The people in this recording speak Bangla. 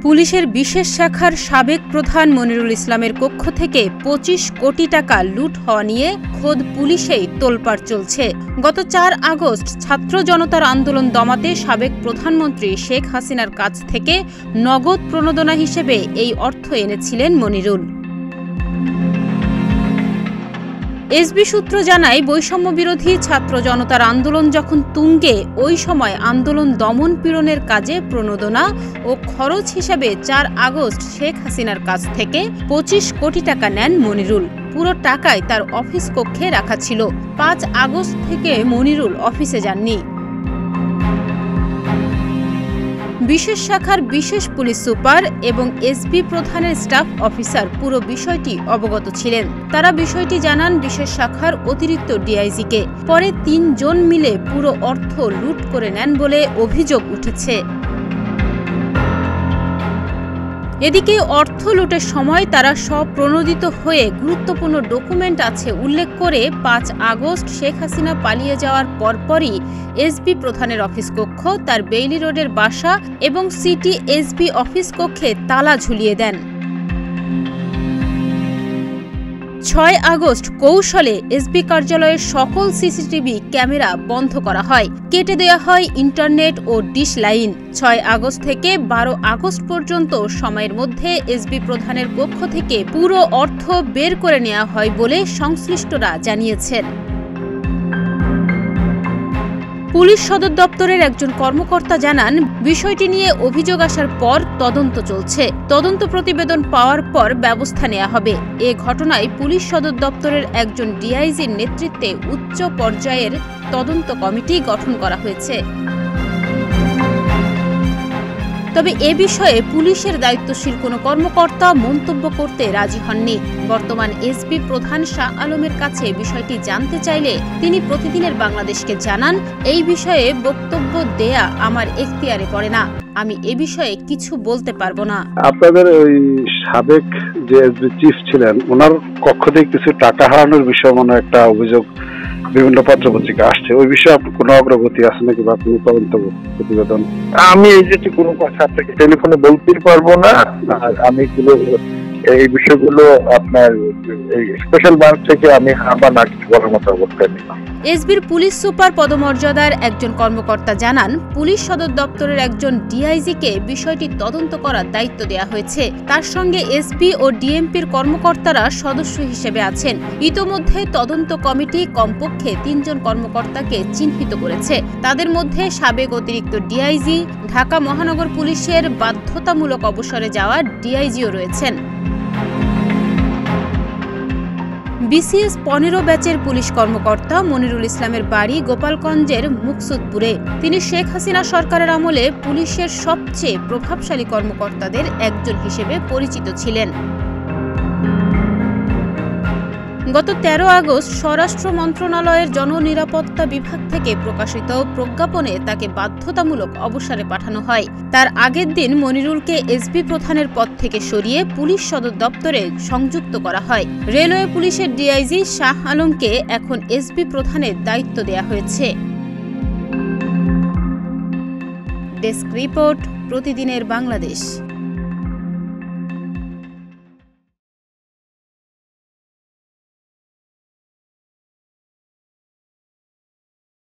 পুলিশের বিশেষ শাখার সাবেক প্রধান মনিরুল ইসলামের কক্ষ থেকে ২৫ কোটি টাকা লুট হওয়া নিয়ে খোদ পুলিশেই তোলপাড় চলছে। গত ৪ আগস্ট ছাত্র জনতার আন্দোলন দমাতে সাবেক প্রধানমন্ত্রী শেখ হাসিনার কাছ থেকে নগদ প্রণোদনা হিসেবে এই অর্থ এনেছিলেন মনিরুল। এসবি সূত্র জানায়, বৈষম্য বিরোধী ছাত্র জনতার আন্দোলন যখন তুঙ্গে, ওই সময় আন্দোলন দমন পীড়নের কাজে প্রণোদনা ও খরচ হিসাবে ৪ আগস্ট শেখ হাসিনার কাছ থেকে ২৫ কোটি টাকা নেন মনিরুল। পুরো টাকায় তার অফিস কক্ষে রাখা ছিল। ৫ আগস্ট থেকে মনিরুল অফিসে যাননি। বিশেষ শাখার বিশেষ পুলিশ সুপার এবং এসবি প্রধানের স্টাফ অফিসার পুরো বিষয়টি অবগত ছিলেন। তারা বিষয়টি জানান বিশেষ শাখার অতিরিক্ত ডিআইজিকে। পরে ৩ জন মিলে পুরো অর্থ লুট করে নেন বলে অভিযোগ উঠেছে। এদিকে অর্থ লুটের সময় তারা স্বপ্রণোদিত হয়ে গুরুত্বপূর্ণ ডকুমেন্ট আছে উল্লেখ করে ৫ আগস্ট শেখ হাসিনা পালিয়ে যাওয়ার পরপরই এসবি প্রধানের অফিস কক্ষ, তার বেইলি রোডের বাসা এবং সিটি এসবি অফিস কক্ষে তালা ঝুলিয়ে দেন। ৬ আগস্ট কৌশলে এসবি কার্যালয়ের সকল সিসিটিভি ক্যামেরা বন্ধ করা হয়, কেটে দেওয়া হয় ইন্টারনেট ও ডিশ লাইন। ৬ আগস্ট থেকে ১২ আগস্ট পর্যন্ত সময়ের মধ্যে এসবি প্রধানের কক্ষ থেকে পুরো অর্থ বের করে নেওয়া হয় বলে সংশ্লিষ্টরা জানিয়েছেন। পুলিশ সদর দপ্তরের একজন কর্মকর্তা জানান, বিষয়টি নিয়ে অভিযোগ আসার পর তদন্ত চলছে। তদন্ত প্রতিবেদন পাওয়ার পর ব্যবস্থা নেওয়া হবে। এ ঘটনায় পুলিশ সদর দপ্তরের একজন ডিআইজির নেতৃত্বে উচ্চ পর্যায়ের তদন্ত কমিটি গঠন করা হয়েছে। তবে এ বিষয়ে পুলিশের দায়িত্বশীল কোনো কর্মকর্তা মন্তব্য করতে রাজি হননি। বর্তমান এসবি প্রধান শাহ আলমের কাছে বিষয়টি জানতে চাইলে তিনি প্রতিদিনের বাংলাদেশকে জানান, এই বিষয়ে বক্তব্য দেয়া আমার এখতিয়ারে পড়ে না, আমি এ বিষয়ে কিছু বলতে পারবো না। আপনাদের ওই সাবেক যে এসবি চিফ ছিলেন, ওনার কক্ষ থেকে কিছু টাকা হারানোর বিষয়ে মনে একটা অভিযোগ বিভিন্ন পত্র পত্রিকা আসছে, ওই বিষয়ে আপনার কোনো অগ্রগতি আছে নাকি বা কোনো তদন্ত প্রতিবেদন? আমি এই যে কোনো কথা আপনাকে টেলিফোনে বলতেই পারবো না। আমি এই বিষয়গুলো আপনার স্পেশাল ব্রাঞ্চ থেকে আমি আবার না কিছু বলার মতো অবস্থায় নেই। এসবির পুলিশ সুপার পদমর্যাদার একজন কর্মকর্তা জানান, পুলিশ সদর দপ্তরের একজন ডিআইজিকে বিষয়টি তদন্ত করার দায়িত্ব দেওয়া হয়েছে। তার সঙ্গে এসপি ও ডিএমপির কর্মকর্তারা সদস্য হিসেবে আছেন। ইতোমধ্যে তদন্ত কমিটি কমপক্ষে ৩ জন কর্মকর্তাকে চিহ্নিত করেছে। তাদের মধ্যে সাবেক অতিরিক্ত ডিআইজি, ঢাকা মহানগর পুলিশের বাধ্যতামূলক অবসরে যাওয়া ডিআইজিও রয়েছেন। বিসিএস ১৫ ব্যাচের পুলিশ কর্মকর্তা মনিরুল ইসলামের বাড়ি গোপালগঞ্জের মুকসুদপুরে। তিনি শেখ হাসিনা সরকারের আমলে পুলিশের সবচেয়ে প্রভাবশালী কর্মকর্তাদের একজন হিসেবে পরিচিত ছিলেন। গত ১৩ আগস্ট স্বরাষ্ট্র মন্ত্রণালয়ের জননিরাপত্তা বিভাগ থেকে প্রকাশিত প্রজ্ঞাপনে তাকে বাধ্যতামূলক অবসরে পাঠানো হয়। তার আগের দিন মনিরুলকে এসবি প্রধানের পদ থেকে সরিয়ে পুলিশ সদর দপ্তরে সংযুক্ত করা হয়। রেলওয়ে পুলিশের ডিআইজি শাহ আলমকে এখন এসবি প্রধানের দায়িত্ব দেওয়া হয়েছে। ডেস্ক রিপোর্ট, প্রতিদিনের বাংলাদেশ।